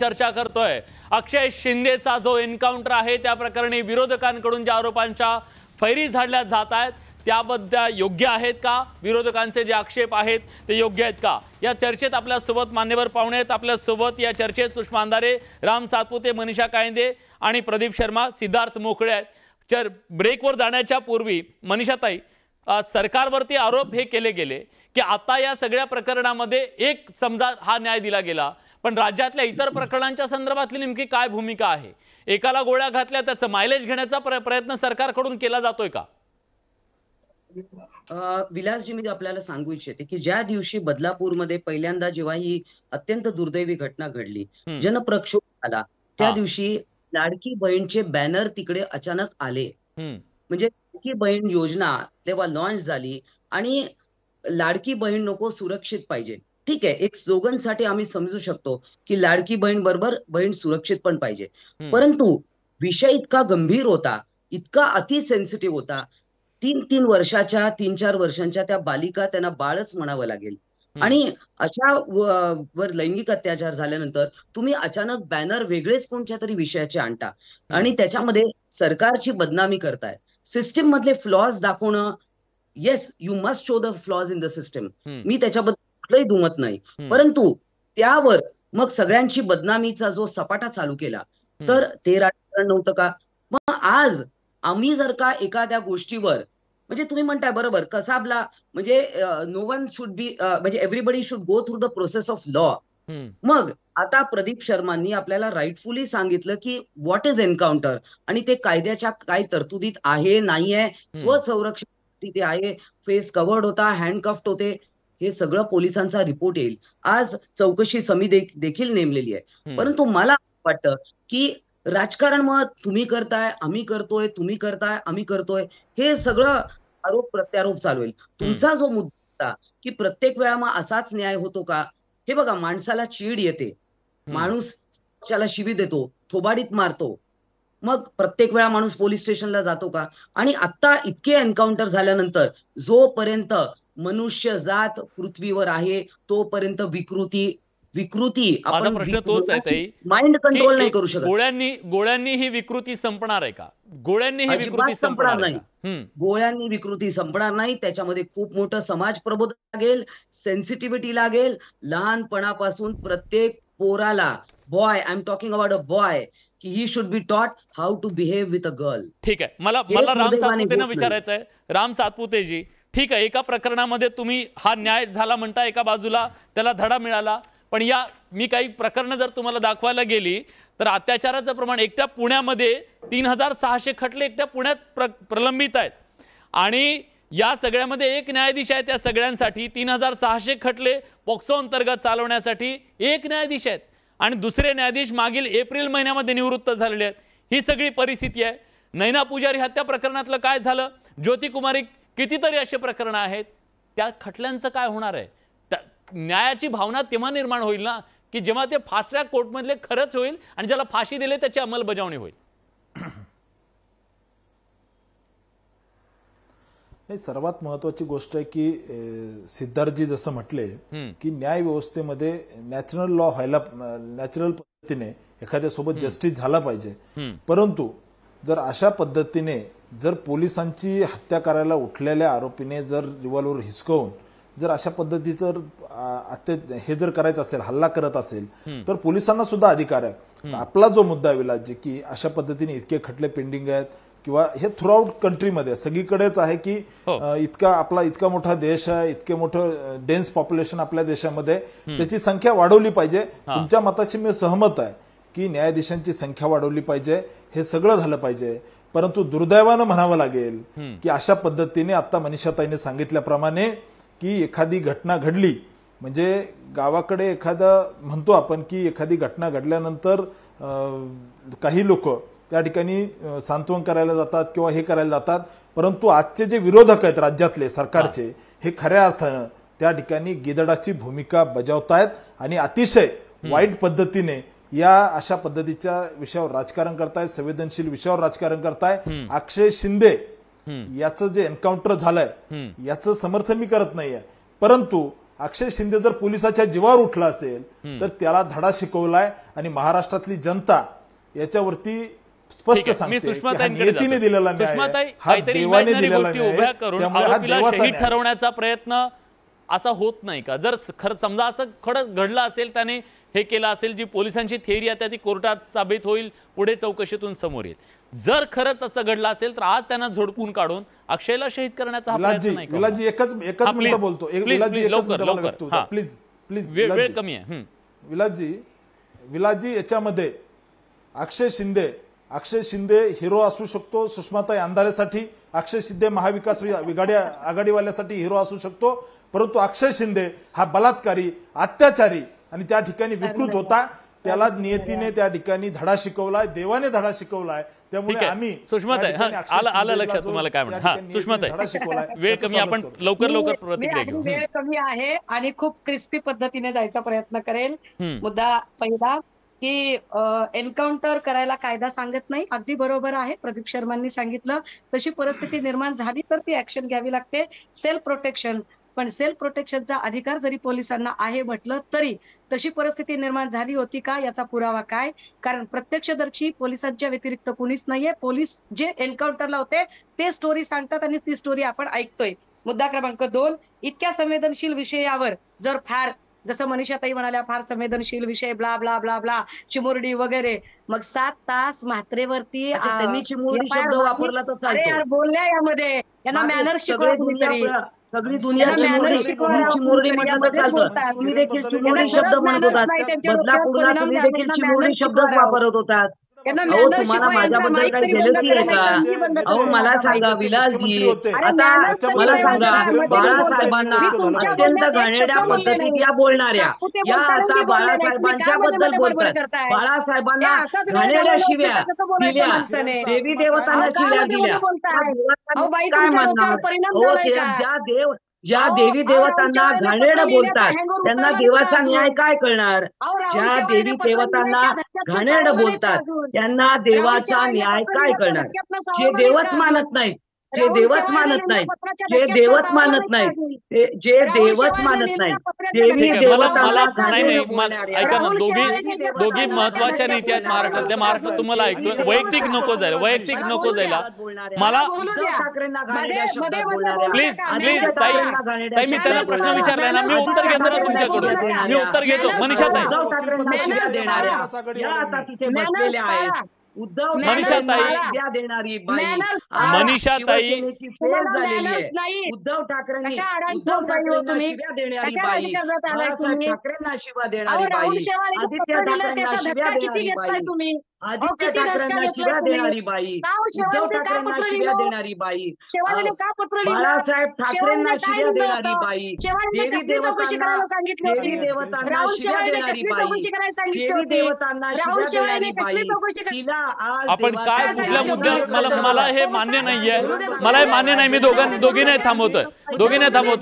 चर्चा करतोय। अक्षय शिंदेचा जो एन्काउंटर आहे त्या प्रकरणी विरोधकांकडून ज्या आरोपांच्या फैरी झाडल्या जात आहेत त्याबद्दल योग्य आहेत का? विरोधकांचे जे आक्षेप आहेत ते योग्य आहेत का? या चर्चेत आपल्या सोबत मान्यवर पाहुणे आहेत। आपल्या सोबत या चर्चेत सुषमा अंधारे, राम सातपुते, मनीषा कायंदे आणि प्रदीप शर्मा, सिद्धार्थ मोकळे आहेत। ब्रेकवर जाण्याच्या पूर्वी मनीषाताई, सरकारवरती आरोप हे केले गेले की आता या सगळ्या प्रकरणामध्ये एक समजा हा न्याय दिला गेला, पण राज्यातल्या इतर प्रकरणांच्या संदर्भातली नेमकी काय भूमिका आहे? एकाला गोळ्या घातल्या त्याचं मायलेज घेण्याचा प्रयत्न सरकारकडून केला जातोय का? विलासजी, मी आपल्याला सांगू इच्छिते की ज्या दिवशी बदलापूरमध्ये पहिल्यांदा जेव्हा ही अत्यंत दुर्दैवी घटना घडली, जनप्रक्षोभ आला, त्या दिवशी लाडकी बहीणचे बॅनर तिकडे अचानक आले। म्हणजे लाडकी बहीण योजना तेव्हा लॉन्च झाली आणि लाडकी बहीण नको, सुरक्षित पाहिजे। ठीक आहे, एक स्लोगनसाठी आम्ही समजू शकतो की लाडकी बहीण बरोबर बहीण सुरक्षित पण पाहिजे, परंतु विषय इतका गंभीर होता, इतका अति सेन्सिटिव्ह होता। 3-3 वर्षाच्या 3-4 वर्षांच्या त्या बालिका, त्यांना बाळच म्हणावं लागेल, आणि अशा वर लैंगिक अत्याचार झाल्यानंतर तुम्ही अचानक बॅनर वेगळेच कोणत्या तरी विषयाचे आणता आणि त्याच्यामध्ये सरकारची बदनामी करताय, सिस्टीम मधले फ्लॉज दाखवणं। Yes, you must show the flaws in the system, मी त्याच्याबद्दल कुठलंही दुमत नाही, परंतु त्यावर मग सगळ्यांची बदनामीचा जो सपाटा चालू केला, तर ते राजकारण नव्हतं का? मग आज आम्ही जर का एखाद्या गोष्टीवर, म्हणजे तुम्ही म्हणताय बरोबर, कसाबला म्हणजे नो वन शुड बी, म्हणजे everybody should go through the process of law. मग आता प्रदीप शर्मांनी आपल्याला राईटफुली सांगितलं की व्हॉट इज एन्काउंटर आणि ते कायद्याच्या काय तरतुदीत आहे नाही आहे, स्वसंरक्षण तिथे आहे, फेस कव्हर्ड होता, हँडकफ्ड होते, हे सगळं पोलिसांचा रिपोर्ट येईल। आज चौकशी समिती देखील नेमलेली आहे, परंतु मला वाटतं की राजकारण मग तुम्ही करताय, आम्ही करतोय, तुम्ही करताय, आम्ही करतोय, हे सगळं आरोप प्रत्यारोप चालू आहे। तुमचा जो मुद्दा होता की प्रत्येक वेळा मग असाच न्याय होतो का? हे बघा, माणसाला चीड येते, माणूस त्याला शिवी देतो, थोबाडीत मारतो, मग प्रत्येक वेळा माणूस पोलीस स्टेशनला जातो का? आणि आता इतके एन्काउंटर झाल्यानंतर जोपर्यंत मनुष्य जात पृथ्वीवर आहे तोपर्यंत विकृती आपण प्रश्न तोच आहे, माइंड कंट्रोल नाही करू शकत। गोळ्यांनी ही विकृती संपणार आहे का? गोळ्यांनी ही विकृती संपणार नाही, गोळ्यांनी विकृती संपणार नाही। त्याच्यामध्ये खूप मोठं समाज प्रबोधन लागेल, सेन्सिटिव्हिटी लागेल, लहानपणापासून प्रत्येक पोराला, boy, I am talking about a boy, की he should be taught how to behave with a girl. ठीक आहे, मला राम सातपुतेंना विचारायचं आहे। राम सातपुतेजी, ठीक आहे, एका प्रकरणामध्ये तुम्ही हा न्याय झाला म्हणता, एका बाजूला त्याला धडा मिळाला, पण या मी काही प्रकरणं जर तुम्हाला दाखवायला गेली तर अत्याचाराचं प्रमाण एकट्या पुण्यामध्ये 3600 खटले एकट्या पुण्यात प्रलंबित आहेत, आणि या सगळ्यामध्ये एक न्यायाधीश आहे त्या सगळ्यांसाठी। 3600 खटले पॉक्सो अंतर्गत चालवण्यासाठी एक न्यायाधीश आहेत, आणि दुसरे न्यायाधीश मागील एप्रिल महिन्यामध्ये निवृत्त झालेले आहेत। ही सगळी परिस्थिती आहे। नैना पुजारी हत्या प्रकरणातलं काय झालं? ज्योती कुमारी, कितीतरी असे प्रकरण आहेत, त्या खटल्यांचं काय होणार आहे? न्यायाची भावना तेव्हा निर्माण होईल ना की जेव्हा ते फास्ट ट्रॅक कोर्टमधले खरंच होईल आणि ज्याला फाशी दिले त्याची अंमलबजावणी होईल। सर्वात महत्वाची गोष्ट आहे की सिद्धार्थजी जसं म्हटले की न्याय व्यवस्थेमध्ये नॅचरल लॉ व्हायला, नॅचरल पद्धतीने एखाद्यासोबत जस्टिस झाला पाहिजे, परंतु जर अशा पद्धतीने जर पोलिसांची हत्या करायला उठलेल्या आरोपीने जर रिव्हॉल्वर हिसकावून जर अशा पद्धतीचं हे जर करायचं असेल, हल्ला करत असेल, तर पोलिसांना सुद्धा अधिकार आहे। आपला जो मुद्दा विलासजी की अशा पद्धतीने इतके खटले पेंडिंग आहेत किंवा हे थ्रूआउट कंट्रीमध्ये सगळीकडेच आहे की आपला इतका मोठा देश आहे, इतके मोठं डेन्स पॉप्युलेशन आपल्या देशामध्ये, त्याची संख्या वाढवली पाहिजे। तुमच्या मताशी मी सहमत आहे की न्यायाधीशांची संख्या वाढवली पाहिजे, हे सगळं झालं पाहिजे, परंतु दुर्दैवानं म्हणावं लागेल की अशा पद्धतीने आता मनीषाताईने सांगितल्याप्रमाणे की एखादी घटना घडली म्हणजे गावाकडे एखादं म्हणतो आपण की एखादी घटना घडल्यानंतर काही लोक त्या ठिकाणी सांत्वन करायला जातात किंवा हे करायला जातात, परंतु आजचे जे विरोधक आहेत राज्यातले सरकारचे, हे खऱ्या अर्थानं त्या ठिकाणी गिधडाची भूमिका बजावतायत आणि अतिशय वाईट पद्धतीने या अशा पद्धतीच्या विषयावर राजकारण करतायत, संवेदनशील विषयावर राजकारण करताय। अक्षय शिंदे याचं जे एन्काउंटर झालंय याचं समर्थन मी करत नाहीये, परंतु अक्षय शिंदे जर पोलिसाच्या जीवावर उठला असेल तर त्याला धडा शिकवलाय आणि महाराष्ट्रातली जनता याच्यावरती स्पष्ट मी सांगते सुषमाताईंकडे दिलेला न्याय सुषमाताई हा काहीतरी देवाने इमॅजिनरी दिलेला गोष्टी न्याय उभ्या करून त्यामुळे हा आरोपीला देवाचा शहीद न्याय. ठरवण्याचा प्रयत्न असा होत नाही का? जर खरं समजा असं खरं घडलं असेल, त्याने हे केलं असेल, जी पोलिसांची थिअरी आहे ती कोर्टात साबित होईल, पुढे चौकशीतून समोर येईल. जर खरंच असं घडलं असेल तर आज त्यांना झोडपून काढून अक्षयला शहीद करण्याचा हा प्रयत्न नाही का? विलासजी एकच मिनिट बोलतो. विलासजी लवकर प्लीज प्लीज वेळ कमी आहे. विलासजी याच्यामध्ये अक्षय शिंदे हिरो असू शकतो. सुषमाताई अंधारेसाठी अक्षय शिंदे महाविकास आघाडीवाल्यासाठी हिरो असू शकतो, परंतु अक्षय शिंदे हा बलात्कारी, अत्याचारी आणि त्या ठिकाणी विकृत होता. त्याला नियतीने त्या ठिकाणी धडा शिकवलाय, देवाने धडा शिकवलाय. त्यामुळे आम्ही सुषमाताई आलं लक्षात तुम्हाला काय म्हणा. सुषमाताई वेळ कमी, आपण लवकर प्रतिक्रिया घेऊ. वेळ कमी आहे आणि खूप क्रिस्पी पद्धतीने जायचा प्रयत्न करेल. मुद्दा पहिला की एन्काउंटर करायला कायदा सांगत नाही, अगदी बरोबर आहे. प्रदीप शर्मांनी सांगितलं तशी परिस्थिती निर्माण झाली तर ती ऍक्शन घ्यावी लागते, सेल्फ प्रोटेक्शन. पण सेल्फ प्रोटेक्शनचा अधिकार जरी पोलिसांना आहे म्हटलं तरी तशी परिस्थिती निर्माण झाली होती का याचा पुरावा काय? कारण प्रत्यक्षदर्शी पोलिसांच्या व्यतिरिक्त कुणीच नाहीये. पोलीस जे एन्काउंटरला होते ते स्टोरी सांगतात आणि ती स्टोरी आपण ऐकतोय. मुद्दा क्रमांक 2, इतक्या संवेदनशील विषयावर जर फार जसं मनीषाताई म्हणाल्या फार संवेदनशील विषय ब्ला ब्ला ब्ला ब्ला चिमुरडी वगैरे, मग 7 तास म्हात्रेवरती त्यांनी चिमुरडी शब्द वापरला तर चालतो. अरे यार बोलल्या यामध्ये, यांना मॅनर्स शिकवा कुणीतरी. सगळी दुनिया चिमुरडी म्हटलं चालतं. तुम्ही देखील चिमुरडी शब्द म्हणत होतात, बदलापूरला तुम्ही देखील चिमुरडी शब्दच वापरत होतात. अहो तुम्हाला माझ्याबद्दल काही जेलसी आहे का? अहो मला सांगा विलासजी, आता मला सांगा बाळासाहेबांना अत्यंत घाणेरड्या पद्धतीत या बोलणाऱ्या या आता बाळासाहेबांच्या बद्दल बोलतात. बाळासाहेबांना घाणेरड्या शिव्या दिल्या, देवी देवतांना शिव्या दिल्या. काय म्हणणार? ज्या देवी देवतांना घाणेरडं बोलतात त्यांना देवाचा न्याय काय कळणार? ज्या देवी देवतांना घाणेरडं बोलतात त्यांना देवाचा न्याय काय कळणार? जे देवच मानत नाहीत, जे देवच मानत नाहीत, जे देवच मानत नाहीत, जे देवच मानत नाहीत, देवी देवतांना ऐका ना, दोघी महत्वाच्या नीती आहेत महाराष्ट्रातल्या. महाराष्ट्रात तुम्हाला ऐकतोय, वैयक्तिक नको जायला मला. प्लीज ताई मी त्यांना प्रश्न विचारलाय ना, मी उत्तर घेतो ना तुमच्याकडून, मी उत्तर घेतो. मनीषाताई देणारी मनीषाताई उद्धव ठाकरेंना शिव्या देणारी बाई, आदित्य ठाकरेंना शिव्या देणारी बाई, आदित्य ठाकरेंना शिव्या देणारी बाई, उद्धव ठाकरेंना शिव्या देणारी बाई, बाळासाहेब ठाकरेंना शिव्या देणारी बाई, देवी देवतांना शिव्या देणारी बाई, देवी देवतांना शिव्या देणारी बाई, तिला आपण काय कुठल्या मुद्द्यात मला हे मान्य नाहीये, मला हे मान्य नाही. मी दोघी नाही थांबवतोय.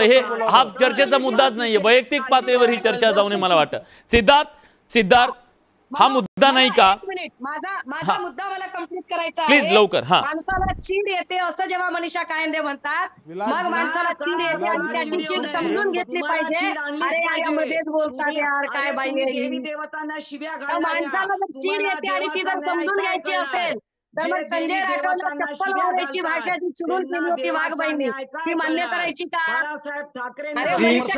हे हा चर्चेचा मुद्दाच नाहीये, वैयक्तिक पातळीवर ही चर्चा जाऊ नये मला वाटतं. सिद्धार्थ हा मुद्दा नाही का? माझा मुद्दा मला कंप्लीट करायचा आहे. प्लीज लवकर. माणसाला चीड येते असं जेव्हा मनीषा कायंदे म्हणतात, मग माणसाला चीड येते आणि त्याची चीड समजून घेतली पाहिजे. अरे यामध्येच बोलतात यार, काय बाई देवी देवतांना शिव्या माणसाला जर चीड येते आणि ती जर समजून घ्यायची असेल तर मग संजय राठोडला चप्पल वाढवायची भाषा जी चिडून केली होती वाघबाईंनी, ती मान्य करायची का?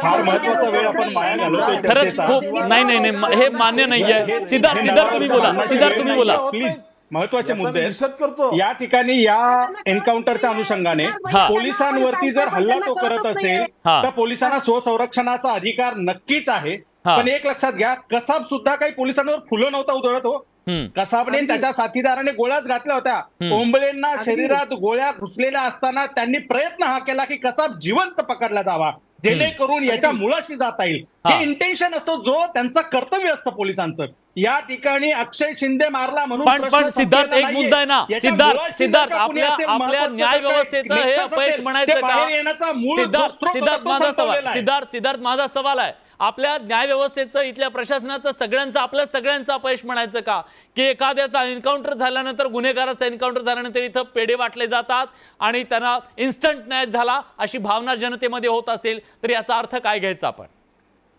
फार महत्वाचा वेळ आपण वाया घालवतोय. खरंच खूप नाही हे मान्य नाहीये. सिद्धार्थ तुम्ही बोला प्लीज. महत्वाचे मुद्दे या ठिकाणी, या एन्काउंटरच्या अनुषंगाने पोलिसांवरती जर हल्ला तो करत असेल तर पोलिसांना स्वसंरक्षणाचा अधिकार नक्कीच आहे. पण एक लक्षात घ्या, कसाब सुद्धा काही पोलिसांवर फुलं नव्हता उधळत हो. कसाबने त्याच्या साथीदाराने गोळ्याच घातल्या होत्या. ओंबळेंना शरीरात गोळ्या घुसलेल्या असताना त्यांनी प्रयत्न हा केला की कसाब जिवंत पकडला जावा, जेणेकरून याच्या मुळाशी जाता येईल. हे इंटेन्शन असतं, जो त्यांचं कर्तव्य असतं पोलिसांचं. या ठिकाणी अक्षय शिंदे मारला म्हणून पण सिद्धार्थ एक मुद्दा आहे ना, सिद्धार्थ आपल्या न्याय व्यवस्थेचं हे अपयश म्हणायचं का? सिद्धार्थ माझा सवाल आहे, आपल्या न्याय व्यवस्थेचं, इथल्या प्रशासनाचं, आपल्या सगळ्यांचं अपयश म्हणायचं का? की एखाद्याचा एन्काउंटर झाल्यानंतर, गुन्हेगाराचा एन्काउंटर झाल्यानंतर इथं पेढे वाटले जातात आणि त्यांना इन्स्टंट न्याय झाला अशी भावना जनतेमध्ये होत असेल तर याचा अर्थ काय घ्यायचा आपण?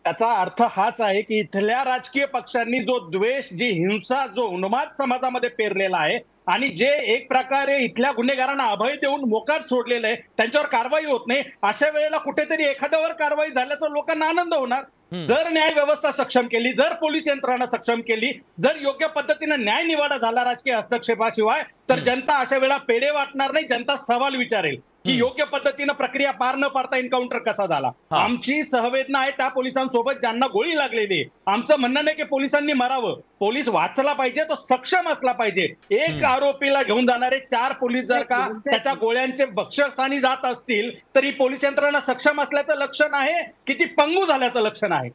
त्याचा अर्थ हाच आहे की इथल्या राजकीय पक्षांनी जो द्वेष, जी हिंसा, जो उन्माद समाजामध्ये पेरलेला आहे आणि जे एक प्रकारे इथल्या गुन्हेगारांना अभय देऊन मोकाट सोडलेलं आहे, त्यांच्यावर कारवाई होत नाही, अशा वेळेला कुठेतरी एखाद्यावर कारवाई झाल्याचा लोकांना आनंद होणार. जर न्याय व्यवस्था सक्षम केली, जर पोलीस यंत्रणा सक्षम केली, जर योग्य पद्धतीने न्याय निवाडा झाला राजकीय हस्तक्षेपाशिवाय, तर जनता अशा वेळा पेढे वाटणार नाही, जनता सवाल विचारेल की योग्य पद्धतीनं प्रक्रिया पार न पाडता एन्काउंटर कसा झाला. आमची सहवेदना आहे त्या पोलिसांसोबत ज्यांना गोळी लागलेली आहे. आमचं म्हणणं नाही की पोलिसांनी मरावं, पोलीस वाचला पाहिजे, तो सक्षम असला पाहिजे. एक आरोपीला घेऊन जाणारे 4 पोलीस जर का त्याच्या गोळ्यांचे भक्षस्थानी जात असतील तरी पोलीस यंत्रणा सक्षम असल्याचं लक्षण आहे की ती पंगू झाल्याचं लक्षण आहे.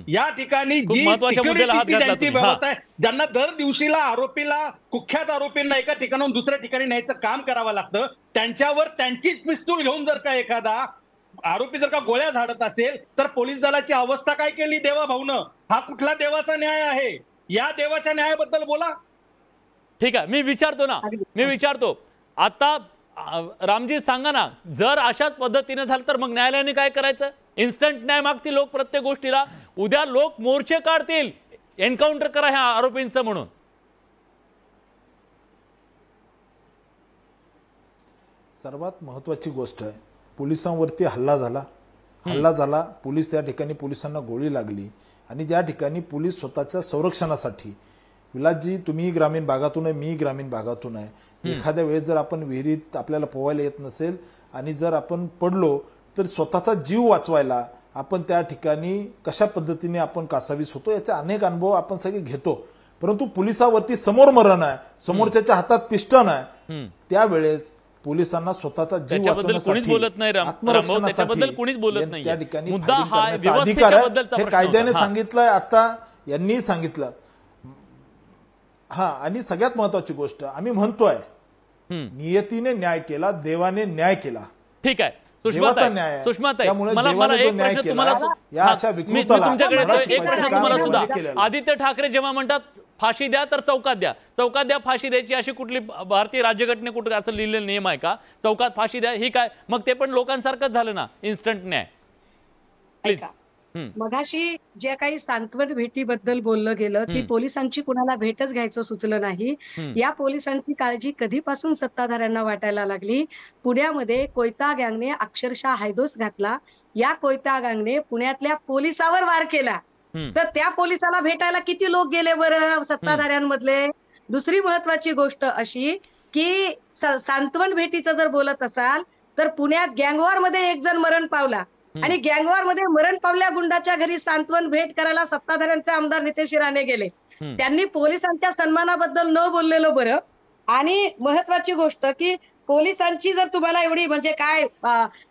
या ठिकाणी जी सिक्युरिटीची त्यांची व्यवस्था आहे, ज्यांना दर दिवशीला आरोपीला, कुख्यात आरोपींना एका ठिकाणाहून दुसऱ्या ठिकाणी न्यायचं काम करावं लागतं, त्यांच्यावर त्यांचीच पिस्तूल घेऊन जर का एखादा आरोपी जर का गोळ्या झाडत असेल तर पोलीस दलाची अवस्था काय केली देवा भाऊनं? हा कुठला देवाचा न्याय आहे? या देवाच्या न्यायाबद्दल बोला. ठीक आहे, मी विचारतो आता रामजी सांगा ना, जर अशाच पद्धतीने झालं तर मग न्यायालयाने काय करायचं? इन्स्टंट न्याय मागतील लोक प्रत्येक गोष्टीला, उद्या लोक मोर्चे काढतील एन्काउंटर करा ह्या आरोपींचं म्हणून. सर्वात महत्वाची गोष्ट आहे, पोलिसांवरती हल्ला झाला, पोलीस त्या ठिकाणी, पोलिसांना गोळी लागली आणि ज्या ठिकाणी पोलीस स्वतःच्या संरक्षणासाठी, विलासजी तुम्ही ग्रामीण भागातून आहे, मी ग्रामीण भागातून आहे, एखाद्या वेळेस जर आपण विहिरीत आपल्याला पोहायला येत नसेल आणि जर आपण पडलो तर स्वतःचा जीव वाचवायला आपण त्या ठिकाणी कशा पद्धतीने आपण कासावीस होतो याचे अनेक अनुभव आपण सगळे घेतो. परंतु पोलिसावरती समोर मरण आहे, समोरच्याच्या हातात पिस्टन आहे, त्यावेळेस पोलिसांना स्वतःचा जीव वाचवण्यासाठी, आत्मरक्षणासाठी त्या ठिकाणी अधिकार आहे. हे कायद्याने सांगितलंय, आता यांनी सांगितलं. आणि सगळ्यात महत्वाची गोष्ट आम्ही म्हणतोय, नियतीने न्याय केला, देवाने न्याय केला. ठीक आहे सुषमाताई, मला एक प्रश्न तुम्हाला सुद्धा, आदित्य ठाकरे जेव्हा म्हणतात फाशी द्या तर चौकात द्या, चौकात द्या फाशी द्यायची अशी कुठली भारतीय राज्यघटने कुठे असं लिहिलेलं नियम आहे का? चौकात फाशी द्या ही काय? मग ते पण लोकांसारखंच झालं ना, इन्स्टंट न्याय. प्लीज. मगाशी जे काही सांत्वन भेटीबद्दल बोललं गेलं की पोलिसांची कुणाला भेटच घ्यायचं सुचलं नाही, या पोलिसांची काळजी कधीपासून सत्ताधाऱ्यांना वाटायला लागली? पुण्यामध्ये कोयता गँगने अक्षरशः हायदोस घातला. या कोयता गँगने पुण्यातल्या पोलिसावर वार केला, तर त्या पोलिसाला भेटायला किती लोक गेले बरं सत्ताधाऱ्यांमधले? दुसरी महत्वाची गोष्ट अशी की सांत्वन भेटीचं जर बोलत असाल तर पुण्यात गँगवॉर मध्ये एक जण मरण पावला आणि गँगवॉर मध्ये मरण पावल्या गुंडाच्या घरी सांत्वन भेट करायला सत्ताधाऱ्यांचे आमदार नितेश राणे गेले. त्यांनी पोलिसांच्या सन्मानाबद्दल न बोललेलं बरं. आणि महत्वाची गोष्ट की पोलिसांची जर तुम्हाला एवढी म्हणजे काय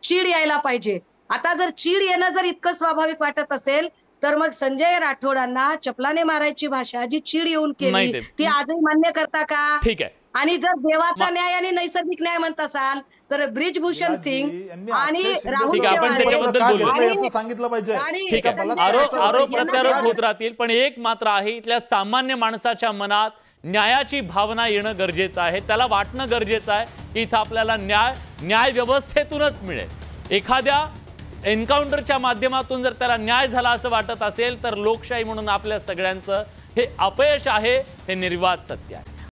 चीड यायला पाहिजे, आता जर चीड येणं जर इतकं स्वाभाविक वाटत असेल तर मग संजय राठोडांना चपलाने मारायची भाषा जी चीड येऊन केली ती आजही मान्य करता का? ठीक आहे. आणि जर देवाचा न्याय आणि नैसर्गिक न्याय म्हणत असाल तर ब्रिजभूषण सिंग आणि राहुल सांगितलं पाहिजे. आरोप प्रत्यारोप होत राहतील, पण एक मात्र आहे, इथल्या सामान्य माणसाच्या मनात न्यायाची भावना येणं गरजेचं आहे, त्याला वाटणं गरजेचं आहे की इथं आपल्याला न्याय व्यवस्थेतूनच मिळेल. एखाद्या एन्काउंटरच्या माध्यमातून जर त्याला न्याय झाला असं वाटत असेल तर लोकशाही म्हणून आपल्या सगळ्यांचं हे अपयश आहे, हे निर्वाद सत्य आहे.